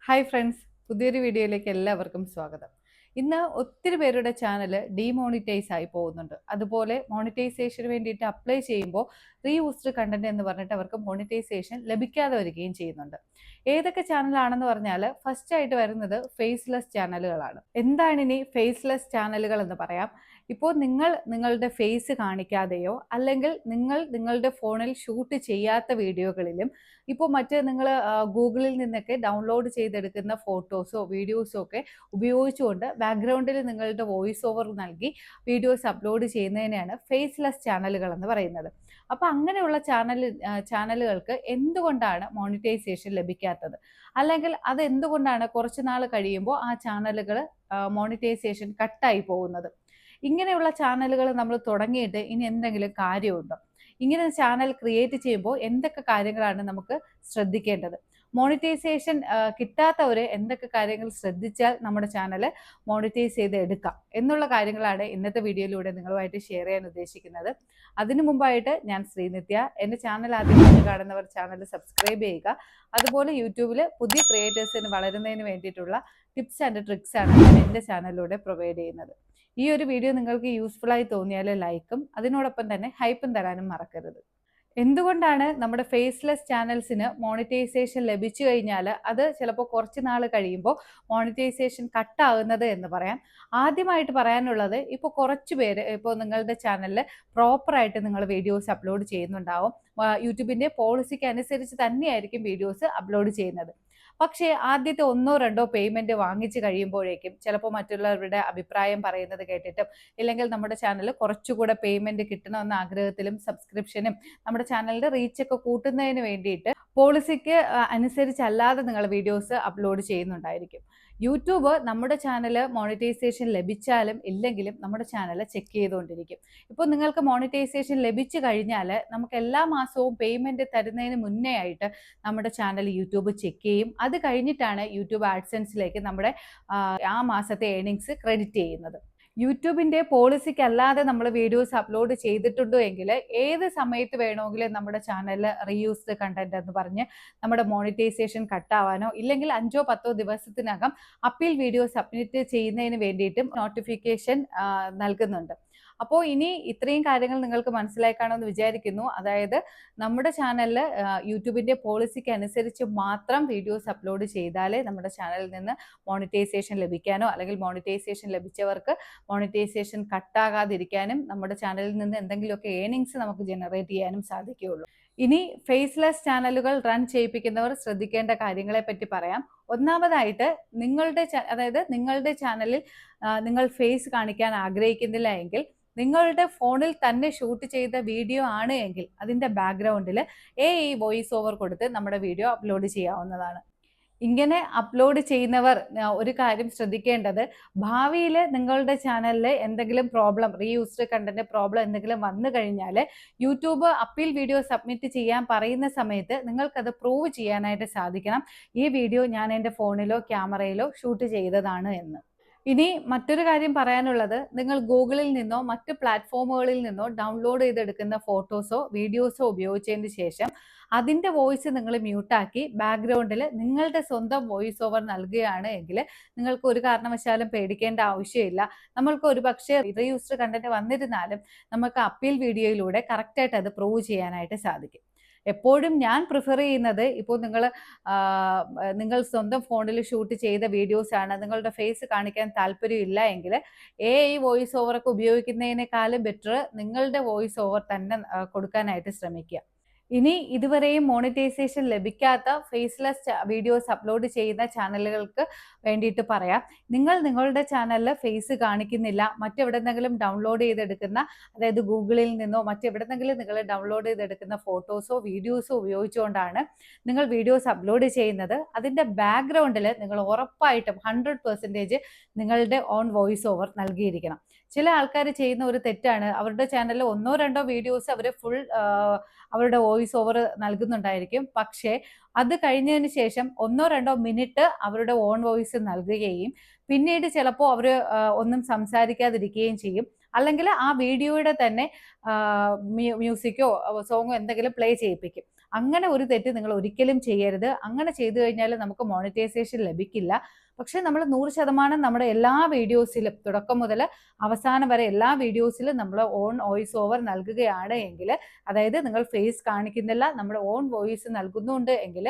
Hi friends, പുതിയൊരു വീഡിയോയിലേക്ക് എല്ലാവർക്കും സ്വാഗതം. ഇന്ന് ഒത്തിരി പേരുടെ ചാനൽ ഡീമോണിറ്റൈസ് ആയി പോകുന്നുണ്ട്. അതുപോലെ മോണിറ്റൈസേഷന് വേണ്ടിയിട്ട് അപ്ലൈ ചെയ്യുമ്പോൾ റീയൂസ്ഡ് കണ്ടന്റ് എന്ന് പറഞ്ഞിട്ട് അവർക്ക് മോണിറ്റൈസേഷൻ ലഭിക്കാതെ വരികയും ചെയ്യുന്നുണ്ട്. ഏതൊക്കെ ചാനലാണെന്ന് പറഞ്ഞാൽ ഫസ്റ്റ് ആയിട്ട് വരുന്നത് ഫേസ്ലെസ് ചാനലുകളാണ്. എന്താണ് ഇനി ഫേസ്ലെസ് ചാനലുകൾ എന്ന് പറയാം. ഇപ്പോൾ നിങ്ങൾ നിങ്ങളുടെ ഫേസ് കാണിക്കാതെയോ അല്ലെങ്കിൽ നിങ്ങൾ നിങ്ങളുടെ ഫോണിൽ ഷൂട്ട് ചെയ്യാത്ത വീഡിയോകളിലും ഇപ്പോൾ മറ്റ് നിങ്ങൾ ഗൂഗിളിൽ നിന്നൊക്കെ ഡൗൺലോഡ് ചെയ്തെടുക്കുന്ന ഫോട്ടോസോ വീഡിയോസോ ഒക്കെ ഉപയോഗിച്ചുകൊണ്ട് ബാക്ക്ഗ്രൗണ്ടിൽ നിങ്ങളുടെ വോയിസ് ഓവർ നൽകി വീഡിയോസ് അപ്ലോഡ് ചെയ്യുന്നതിനെയാണ് ഫേസ്ലെസ് ചാനലുകൾ എന്ന് പറയുന്നത്. അപ്പോൾ അങ്ങനെയുള്ള ചാനലുകൾക്ക് എന്തുകൊണ്ടാണ് മോണിറ്റൈസേഷൻ ലഭിക്കാത്തത്, അല്ലെങ്കിൽ അത് എന്തുകൊണ്ടാണ് കുറച്ച് നാൾ കഴിയുമ്പോൾ ആ ചാനലുകൾ മോണിറ്റൈസേഷൻ കട്ടായി പോകുന്നത്? ഇങ്ങനെയുള്ള ചാനലുകൾ നമ്മൾ തുടങ്ങിയിട്ട് ഇനി എന്തെങ്കിലും കാര്യമുണ്ടോ? ഇങ്ങനെ ചാനൽ ക്രിയേറ്റ് ചെയ്യുമ്പോൾ എന്തൊക്കെ കാര്യങ്ങളാണ് നമുക്ക് ശ്രദ്ധിക്കേണ്ടത്? മോണിറ്റൈസേഷൻ കിട്ടാത്തവർ എന്തൊക്കെ കാര്യങ്ങൾ ശ്രദ്ധിച്ചാൽ നമ്മുടെ ചാനൽ മോണിറ്റൈസ് ചെയ്ത് എടുക്കാം എന്നുള്ള കാര്യങ്ങളാണ് ഇന്നത്തെ വീഡിയോയിലൂടെ നിങ്ങളുമായിട്ട് ഷെയർ ചെയ്യാൻ ഉദ്ദേശിക്കുന്നത്. അതിനു മുമ്പായിട്ട് ഞാൻ ശ്രീനിത്യ. എൻ്റെ ചാനൽ ആദ്യമായിട്ട് കാണുന്നവർ ചാനൽ സബ്സ്ക്രൈബ് ചെയ്യുക. അതുപോലെ യൂട്യൂബിൽ പുതിയ ക്രിയേറ്റേഴ്സിന് വളരുന്നതിന് വേണ്ടിയിട്ടുള്ള ടിപ്സ് ആൻഡ് ട്രിക്സ് ആണ് ഞാൻ എൻ്റെ ചാനലിലൂടെ പ്രൊവൈഡ് ചെയ്യുന്നത്. ഈ ഒരു വീഡിയോ നിങ്ങൾക്ക് യൂസ്ഫുൾ ആയി തോന്നിയാൽ ലൈക്കും അതിനോടൊപ്പം തന്നെ ഹൈപ്പും തരാനും മറക്കരുത്. എന്തുകൊണ്ടാണ് നമ്മുടെ ഫേസ്ലെസ് ചാനൽസിന് മോണിറ്റൈസേഷൻ ലഭിച്ചു കഴിഞ്ഞാൽ അത് ചിലപ്പോൾ കുറച്ച് നാൾ കഴിയുമ്പോൾ മോണിറ്റൈസേഷൻ കട്ടാകുന്നത് എന്ന് പറയാം? ആദ്യമായിട്ട് പറയാനുള്ളത്, ഇപ്പോൾ കുറച്ച് പേര് ഇപ്പോൾ നിങ്ങളുടെ ചാനലിൽ പ്രോപ്പറായിട്ട് നിങ്ങൾ വീഡിയോസ് അപ്ലോഡ് ചെയ്യുന്നുണ്ടാവും. യൂട്യൂബിൻ്റെ പോളിസിക്ക് അനുസരിച്ച് തന്നെയായിരിക്കും വീഡിയോസ് അപ്ലോഡ് ചെയ്യുന്നത്. പക്ഷേ ആദ്യത്തെ 1-2 പേയ്മെന്റ് വാങ്ങിച്ചു കഴിയുമ്പോഴേക്കും ചിലപ്പോൾ മറ്റുള്ളവരുടെ അഭിപ്രായം പറയുന്നത് കേട്ടിട്ടും ഇല്ലെങ്കിൽ നമ്മുടെ ചാനൽ കുറച്ചുകൂടെ പേയ്മെന്റ് കിട്ടണമെന്ന ആഗ്രഹത്തിലും സബ്സ്ക്രിപ്ഷനും നമ്മുടെ ചാനലിന്റെ റീച്ചൊക്കെ കൂട്ടുന്നതിന് വേണ്ടിയിട്ട് പോളിസിക്ക് അനുസരിച്ചല്ലാതെ നിങ്ങൾ വീഡിയോസ് അപ്ലോഡ് ചെയ്യുന്നുണ്ടായിരിക്കും. യൂട്യൂബ് നമ്മുടെ ചാനൽ മോണിറ്റൈസേഷൻ ലഭിച്ചാലും ഇല്ലെങ്കിലും നമ്മുടെ ചാനൽ ചെക്ക് ചെയ്തുകൊണ്ടിരിക്കും. ഇപ്പോൾ നിങ്ങൾക്ക് മോണിറ്റൈസേഷൻ ലഭിച്ചു കഴിഞ്ഞാൽ നമുക്ക് എല്ലാ മാസവും പേയ്മെന്റ് തരുന്നതിന് മുന്നേ ആയിട്ട് നമ്മുടെ ചാനൽ യൂട്യൂബ് ചെക്ക് ചെയ്യും. അത് കഴിഞ്ഞിട്ടാണ് യൂട്യൂബ് ആഡ്സെൻസിലേക്ക് നമ്മുടെ ആ മാസത്തെ ഏർണിങ്സ് ക്രെഡിറ്റ് ചെയ്യുന്നത്. യൂട്യൂബിന്റെ പോളിസിക്ക് അല്ലാതെ നമ്മൾ വീഡിയോസ് അപ്ലോഡ് ചെയ്തിട്ടുണ്ടോ എങ്കിൽ ഏത് സമയത്ത് വേണമെങ്കിലും നമ്മുടെ ചാനലിൽ റീയൂസ്ഡ് കണ്ടന്റ് എന്ന് പറഞ്ഞ് നമ്മുടെ മോണിറ്റൈസേഷൻ കട്ടാവാനോ ഇല്ലെങ്കിൽ 5-10 ദിവസത്തിനകം അപ്പീൽ വീഡിയോ സബ്മിറ്റ് ചെയ്യുന്നതിന് വേണ്ടിയിട്ടും നോട്ടിഫിക്കേഷൻ നൽകുന്നുണ്ട്. അപ്പോൾ ഇനി ഇത്രയും കാര്യങ്ങൾ നിങ്ങൾക്ക് മനസ്സിലായി കാണുമെന്ന് വിചാരിക്കുന്നു. അതായത് നമ്മുടെ ചാനലിൽ യൂട്യൂബിന്റെ പോളിസിക്ക് അനുസരിച്ച് മാത്രം വീഡിയോസ് അപ്ലോഡ് ചെയ്താലേ നമ്മുടെ ചാനലിൽ നിന്ന് മോണിറ്റൈസേഷൻ ലഭിക്കാനോ അല്ലെങ്കിൽ മോണിറ്റൈസേഷൻ ലഭിച്ചവർക്ക് മോണിറ്റൈസേഷൻ കട്ടാകാതിരിക്കാനും നമ്മുടെ ചാനലിൽ നിന്ന് എന്തെങ്കിലുമൊക്കെ ഏർണിങ്സ് നമുക്ക് ജനറേറ്റ് ചെയ്യാനും സാധിക്കുകയുള്ളൂ. ഇനി ഫേസ്ലെസ് ചാനലുകൾ റൺ ചെയ്യിപ്പിക്കുന്നവർ ശ്രദ്ധിക്കേണ്ട കാര്യങ്ങളെ പറ്റി പറയാം. ഒന്നാമതായിട്ട് നിങ്ങളുടെ ചാനലിൽ നിങ്ങൾ ഫേസ് കാണിക്കാൻ ആഗ്രഹിക്കുന്നില്ല എങ്കിൽ നിങ്ങളുടെ ഫോണിൽ തന്നെ ഷൂട്ട് ചെയ്ത വീഡിയോ ആണ് എങ്കിൽ അതിൻ്റെ ബാക്ക്ഗ്രൗണ്ടിൽ വോയിസ് ഓവർ കൊടുത്ത് നമ്മുടെ വീഡിയോ അപ്ലോഡ് ചെയ്യാവുന്നതാണ്. ഇങ്ങനെ അപ്ലോഡ് ചെയ്യുന്നവർ ഒരു കാര്യം ശ്രദ്ധിക്കേണ്ടത്, ഭാവിയിൽ നിങ്ങളുടെ ചാനലിൽ എന്തെങ്കിലും പ്രോബ്ലം, റീയൂസ്ഡ് കണ്ടന്റ് പ്രോബ്ലം എന്തെങ്കിലും വന്നു കഴിഞ്ഞാൽ യൂട്യൂബ് അപ്പീൽ വീഡിയോ സബ്മിറ്റ് ചെയ്യാൻ പറയുന്ന സമയത്ത് നിങ്ങൾക്കത് പ്രൂവ് ചെയ്യാനായിട്ട് സാധിക്കണം, ഈ വീഡിയോ ഞാൻ എൻ്റെ ഫോണിലോ ക്യാമറയിലോ ഷൂട്ട് ചെയ്തതാണ് എന്ന്. ഇനി മറ്റൊരു കാര്യം പറയാനുള്ളത്, നിങ്ങൾ ഗൂഗിളിൽ നിന്നോ മറ്റ് പ്ലാറ്റ്ഫോമുകളിൽ നിന്നോ ഡൗൺലോഡ് ചെയ്തെടുക്കുന്ന ഫോട്ടോസോ വീഡിയോസോ ഉപയോഗിച്ചതിന് ശേഷം അതിൻ്റെ വോയിസ് നിങ്ങൾ മ്യൂട്ടാക്കി ബാക്ക്ഗ്രൗണ്ടിൽ നിങ്ങളുടെ സ്വന്തം വോയിസ് ഓവർ നൽകുകയാണ് എങ്കിൽ നിങ്ങൾക്ക് ഒരു കാരണവശാലും പേടിക്കേണ്ട ആവശ്യമില്ല. നമ്മൾക്ക് ഒരു പക്ഷേ റീയൂസ്ഡ് കണ്ടന്റ് വന്നിരുന്നാലും നമുക്ക് അപ്പീൽ വീഡിയോയിലൂടെ കറക്റ്റായിട്ട് അത് പ്രൂവ് ചെയ്യാനായിട്ട് സാധിക്കും. എപ്പോഴും ഞാൻ പ്രിഫർ ചെയ്യുന്നത്, ഇപ്പോൾ നിങ്ങൾ സ്വന്തം ഫോണിൽ ഷൂട്ട് ചെയ്ത വീഡിയോസ് ആണ്, നിങ്ങളുടെ ഫേസ് കാണിക്കാൻ താല്പര്യമില്ല എങ്കിൽ വോയിസ് ഓവറൊക്കെ ഉപയോഗിക്കുന്നതിനേക്കാളും ബെറ്റർ നിങ്ങളുടെ വോയിസ് ഓവർ തന്നെ കൊടുക്കാനായിട്ട് ശ്രമിക്കുക. ഇനി ഇതുവരെയും മോണിറ്റൈസേഷൻ ലഭിക്കാത്ത ഫേസ്ലെസ് വീഡിയോസ് അപ്ലോഡ് ചെയ്യുന്ന ചാനലുകൾക്ക് വേണ്ടിയിട്ട് പറയാം, നിങ്ങളുടെ ചാനലിൽ ഫേസ് കാണിക്കുന്നില്ല, മറ്റെവിടെന്നെങ്കിലും ഡൗൺലോഡ് ചെയ്തെടുക്കുന്ന, അതായത് ഗൂഗിളിൽ നിന്നോ മറ്റെവിടെന്നെങ്കിലും നിങ്ങൾ ഡൗൺലോഡ് ചെയ്തെടുക്കുന്ന ഫോട്ടോസോ വീഡിയോസോ ഉപയോഗിച്ചുകൊണ്ടാണ് നിങ്ങൾ വീഡിയോസ് അപ്ലോഡ് ചെയ്യുന്നത്, അതിൻ്റെ ബാക്ക്ഗ്രൗണ്ടിൽ നിങ്ങൾ ഉറപ്പായിട്ടും 100% നിങ്ങളുടെ ഓൺ വോയിസ് ഓവർ നൽകിയിരിക്കണം. ചില ആൾക്കാർ ചെയ്യുന്ന ഒരു തെറ്റാണ്, അവരുടെ ചാനലിൽ 1-2 വീഡിയോസ് അവർ ഫുൾ അവരുടെ വോയിസ് ഓവർ നൽകുന്നുണ്ടായിരിക്കും, പക്ഷേ അത് കഴിഞ്ഞതിന് ശേഷം 1-2 മിനിറ്റ് അവരുടെ ഓൺ വോയിസ് നൽകുകയും പിന്നീട് ചിലപ്പോൾ അവർ ഒന്നും സംസാരിക്കാതിരിക്കുകയും ചെയ്യും. അല്ലെങ്കിൽ ആ വീഡിയോയുടെ തന്നെ മ്യൂസിക്കോ സോങ്ങോ എന്തെങ്കിലും പ്ലേ ചെയ്യിപ്പിക്കും. അങ്ങനെ ഒരു തെറ്റ് നിങ്ങൾ ഒരിക്കലും ചെയ്യരുത്. അങ്ങനെ ചെയ്തു കഴിഞ്ഞാൽ നമുക്ക് മോണിറ്റൈസേഷൻ ലഭിക്കില്ല. പക്ഷെ നമ്മൾ 100% നമ്മുടെ എല്ലാ വീഡിയോസിലും തുടക്കം മുതൽ അവസാനം വരെ എല്ലാ വീഡിയോസിലും നമ്മൾ ഓൺ വോയിസ് ഓവർ നൽകുകയാണ് എങ്കിൽ, അതായത് നിങ്ങൾ ഫേസ് കാണിക്കുന്നില്ല, നമ്മുടെ ഓൺ വോയിസ് നൽകുന്നുണ്ട് എങ്കിൽ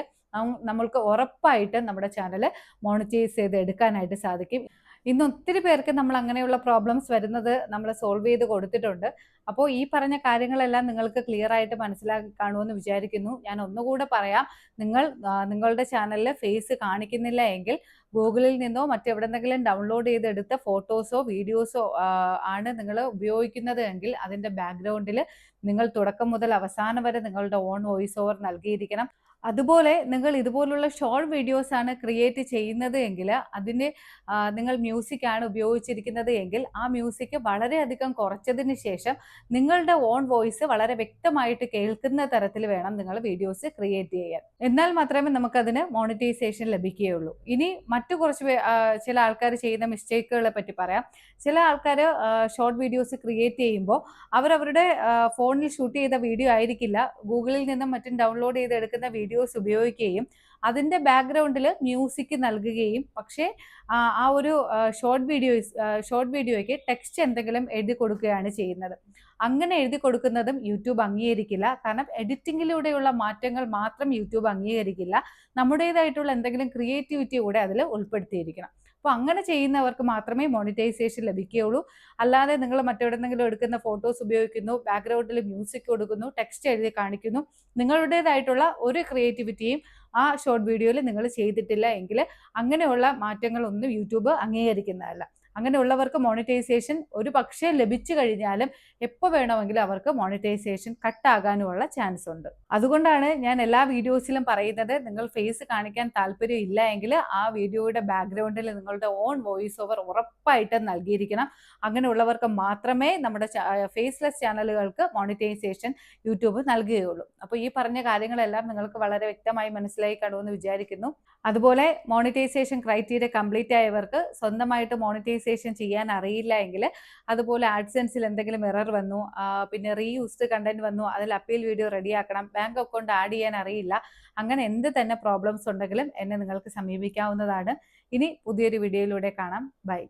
നമ്മൾക്ക് ഉറപ്പായിട്ടും നമ്മുടെ ചാനൽ മോണിറ്റൈസ് ചെയ്ത് എടുക്കാനായിട്ട് സാധിക്കും. ഇന്ന് ഒത്തിരി പേർക്ക് നമ്മൾ അങ്ങനെയുള്ള പ്രോബ്ലംസ് വരുന്നത് നമ്മൾ സോൾവ് ചെയ്ത് കൊടുത്തിട്ടുണ്ട്. അപ്പോൾ ഈ പറഞ്ഞ കാര്യങ്ങളെല്ലാം നിങ്ങൾക്ക് ക്ലിയർ ആയിട്ട് മനസ്സിലാക്കി കാണുമെന്ന് വിചാരിക്കുന്നു. ഞാൻ ഒന്നുകൂടെ പറയാം, നിങ്ങളുടെ ചാനലിൽ ഫേസ് കാണിക്കുന്നില്ല എങ്കിൽ ഗൂഗിളിൽ നിന്നോ മറ്റെവിടെന്നെങ്കിലും ഡൗൺലോഡ് ചെയ്തെടുത്ത ഫോട്ടോസോ വീഡിയോസോ ആണ് നിങ്ങൾ ഉപയോഗിക്കുന്നത് എങ്കിൽ അതിൻ്റെ ബാക്ക്ഗ്രൗണ്ടിൽ നിങ്ങൾ തുടക്കം മുതൽ അവസാനം വരെ നിങ്ങളുടെ ഓൺ വോയിസ് ഓവർ നൽകിയിരിക്കണം. അതുപോലെ നിങ്ങൾ ഇതുപോലുള്ള ഷോർട്ട് വീഡിയോസ് ആണ് ക്രിയേറ്റ് ചെയ്യുന്നത് എങ്കിൽ അതിന് നിങ്ങൾ മ്യൂസിക് ആണ് ഉപയോഗിച്ചിരിക്കുന്നത് എങ്കിൽ ആ മ്യൂസിക് വളരെയധികം കുറച്ചതിന് ശേഷം നിങ്ങളുടെ ഓൺ വോയിസ് വളരെ വ്യക്തമായിട്ട് കേൾക്കുന്ന തരത്തിൽ വേണം നിങ്ങൾ വീഡിയോസ് ക്രിയേറ്റ് ചെയ്യാൻ. എന്നാൽ മാത്രമേ നമുക്കതിന് മോണിറ്റൈസേഷൻ ലഭിക്കുകയുള്ളൂ. ഇനി മറ്റു കുറച്ച് ചില ആൾക്കാർ ചെയ്യുന്ന മിസ്റ്റേക്കുകളെ പറ്റി പറയാം. ചില ആൾക്കാർ ഷോർട്ട് വീഡിയോസ് ക്രിയേറ്റ് ചെയ്യുമ്പോൾ അവരവരുടെ ഫോണിൽ ഷൂട്ട് ചെയ്ത വീഡിയോ ആയിരിക്കില്ല, ഗൂഗിളിൽ നിന്നും മറ്റും ഡൗൺലോഡ് ചെയ്തെടുക്കുന്ന വീഡിയോസ് ഉപയോഗിക്കുകയും അതിൻ്റെ ബാക്ക്ഗ്രൗണ്ടിൽ മ്യൂസിക് നൽകുകയും, പക്ഷേ ആ ഒരു ഷോർട്ട് വീഡിയോയ്ക്ക് ടെക്സ്റ്റ് എന്തെങ്കിലും എഴുതി കൊടുക്കുകയാണ് ചെയ്യുന്നത്. അങ്ങനെ എഴുതി കൊടുക്കുന്നതും യൂട്യൂബ് അംഗീകരിക്കില്ല. കാരണം എഡിറ്റിങ്ങിലൂടെയുള്ള മാറ്റങ്ങൾ മാത്രം യൂട്യൂബ് അംഗീകരിക്കില്ല. നമ്മുടേതായിട്ടുള്ള എന്തെങ്കിലും ക്രിയേറ്റിവിറ്റി കൂടെ അതിൽ ഉൾപ്പെടുത്തിയിരിക്കണം. അപ്പോൾ അങ്ങനെ ചെയ്യുന്നവർക്ക് മാത്രമേ മോണിറ്റൈസേഷൻ ലഭിക്കുകയുള്ളൂ. അല്ലാതെ നിങ്ങൾ മറ്റെവിടെന്നെങ്കിലും എടുക്കുന്ന ഫോട്ടോസ് ഉപയോഗിക്കുന്നു, ബാക്ക്ഗ്രൗണ്ടിൽ മ്യൂസിക് കൊടുക്കുന്നു, ടെക്സ്റ്റ് എഴുതി കാണിക്കുന്നു, നിങ്ങളുടേതായിട്ടുള്ള ഒരു ക്രിയേറ്റിവിറ്റിയും ആ ഷോർട്ട് വീഡിയോയിൽ നിങ്ങൾ ചെയ്തിട്ടില്ല എങ്കിൽ അങ്ങനെയുള്ള മാറ്റങ്ങളൊന്നും യൂട്യൂബ് അംഗീകരിക്കുന്നതല്ല. അങ്ങനെയുള്ളവർക്ക് മോണിറ്റൈസേഷൻ ഒരു പക്ഷേ ലഭിച്ചു കഴിഞ്ഞാലും എപ്പോൾ വേണമെങ്കിലും അവർക്ക് മോണിറ്റൈസേഷൻ കട്ടാകാനുമുള്ള ചാൻസ് ഉണ്ട്. അതുകൊണ്ടാണ് ഞാൻ എല്ലാ വീഡിയോസിലും പറയുന്നത്, നിങ്ങൾ ഫേസ് കാണിക്കാൻ താല്പര്യം ഇല്ല എങ്കിൽ ആ വീഡിയോയുടെ ബാക്ക്ഗ്രൗണ്ടിൽ നിങ്ങളുടെ ഓൺ വോയിസ് ഓവർ ഉറപ്പായിട്ടും നൽകിയിരിക്കണം. അങ്ങനെയുള്ളവർക്ക് മാത്രമേ നമ്മുടെ ഫേസ്ലെസ് ചാനലുകൾക്ക് മോണിറ്റൈസേഷൻ യൂട്യൂബ് നൽകുകയുള്ളൂ. അപ്പോൾ ഈ പറഞ്ഞ കാര്യങ്ങളെല്ലാം നിങ്ങൾക്ക് വളരെ വ്യക്തമായി മനസ്സിലായി കാണുമെന്ന് വിചാരിക്കുന്നു. അതുപോലെ മോണിറ്റൈസേഷൻ ക്രൈറ്റീരിയ കംപ്ലീറ്റ് ആയവർക്ക് സ്വന്തമായിട്ട് മോണിറ്റൈസേഷൻ ചെയ്യാൻ അറിയില്ല എങ്കിൽ, അതുപോലെ ആഡ്സെൻസിൽ എന്തെങ്കിലും എറർ വന്നു, പിന്നെ റീയൂസ്ഡ് കണ്ടന്റ് വന്നു, അതിൽ അപ്പീൽ വീഡിയോ റെഡിയാക്കണം, ബാങ്ക് അക്കൗണ്ട് ആഡ് ചെയ്യാൻ അറിയില്ല, അങ്ങനെ എന്ത് തന്നെ പ്രോബ്ലംസ് ഉണ്ടെങ്കിലും എന്നെ നിങ്ങൾക്ക് സമീപിക്കാവുന്നതാണ്. ഇനി പുതിയൊരു വീഡിയോയിലൂടെ കാണാം. ബൈ.